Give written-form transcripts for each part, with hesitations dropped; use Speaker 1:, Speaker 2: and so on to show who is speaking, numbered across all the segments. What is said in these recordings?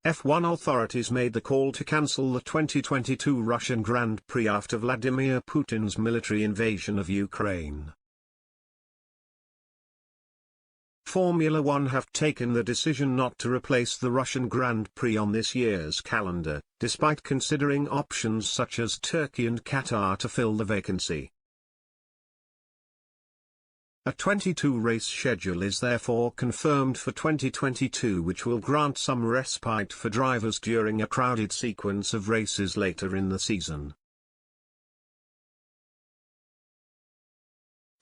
Speaker 1: F1 authorities made the call to cancel the 2022 Russian Grand Prix after Vladimir Putin's military invasion of Ukraine. Formula One have taken the decision not to replace the Russian Grand Prix on this year's calendar, despite considering options such as Turkey and Qatar to fill the vacancy. A 22-race schedule is therefore confirmed for 2022, which will grant some respite for drivers during a crowded sequence of races later in the season.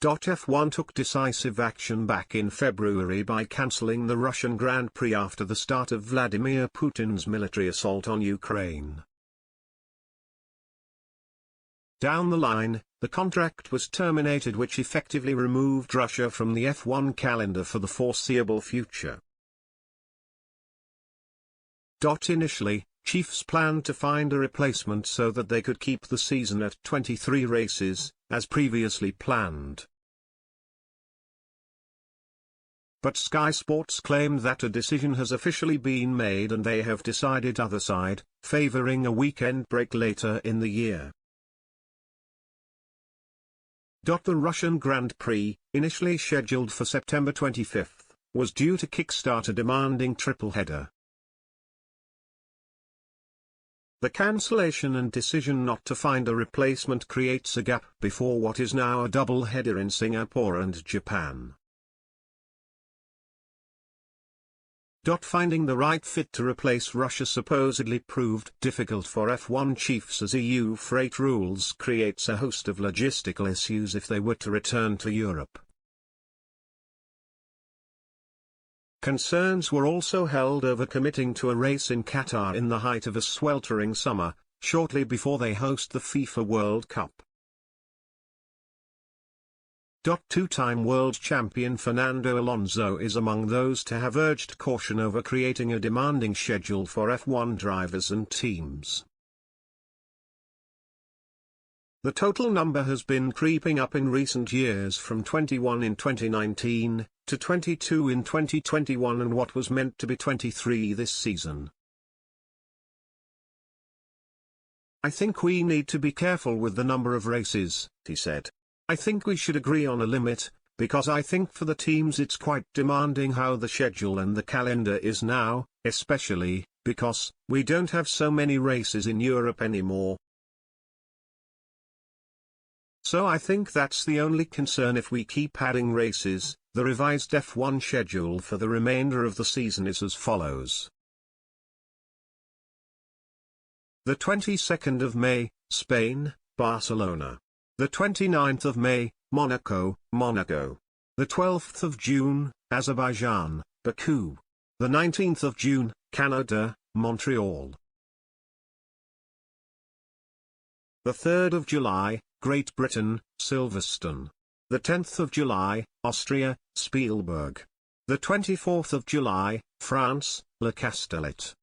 Speaker 1: F1 took decisive action back in February by cancelling the Russian Grand Prix after the start of Vladimir Putin's military assault on Ukraine. Down the line, the contract was terminated, which effectively removed Russia from the F1 calendar for the foreseeable future. Initially, Chiefs planned to find a replacement so that they could keep the season at 23 races, as previously planned. But Sky Sports claimed that a decision has officially been made and they have decided other side, favoring a weekend break later in the year. The Russian Grand Prix, initially scheduled for September 25, was due to kickstart a demanding triple-header. The cancellation and decision not to find a replacement creates a gap before what is now a double-header in Singapore and Japan. Finding the right fit to replace Russia supposedly proved difficult for F1 chiefs, as EU freight rules creates a host of logistical issues if they were to return to Europe. Concerns were also held over committing to a race in Qatar in the height of a sweltering summer, shortly before they host the FIFA World Cup. Two-time world champion Fernando Alonso is among those to have urged caution over creating a demanding schedule for F1 drivers and teams. The total number has been creeping up in recent years, from 21 in 2019, to 22 in 2021 and what was meant to be 23 this season. "I think we need to be careful with the number of races," he said. "I think we should agree on a limit, because I think for the teams it's quite demanding how the schedule and the calendar is now, especially because we don't have so many races in Europe anymore. So I think that's the only concern if we keep adding races." The revised F1 schedule for the remainder of the season is as follows. The 22nd of May, Spain, Barcelona. The 29th of May, Monaco, Monaco. The 12th of June, Azerbaijan, Baku. The 19th of June, Canada, Montreal. The 3rd of July, Great Britain, Silverstone. The 10th of July, Austria, Spielberg. The 24th of July, France, Le Castellet.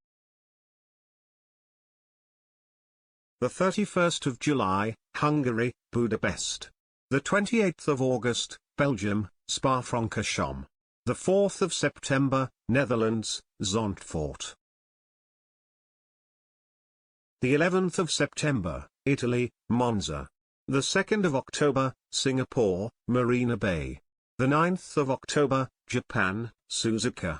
Speaker 1: The 31st of July, Hungary, Budapest. The 28th of August, Belgium, Spa-Francorchamps. The 4th of September, Netherlands, Zandvoort. The 11th of September, Italy, Monza. The 2nd of October, Singapore, Marina Bay. The 9th of October, Japan, Suzuka.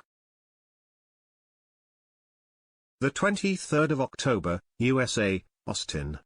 Speaker 1: The 23rd of October, USA, Austin.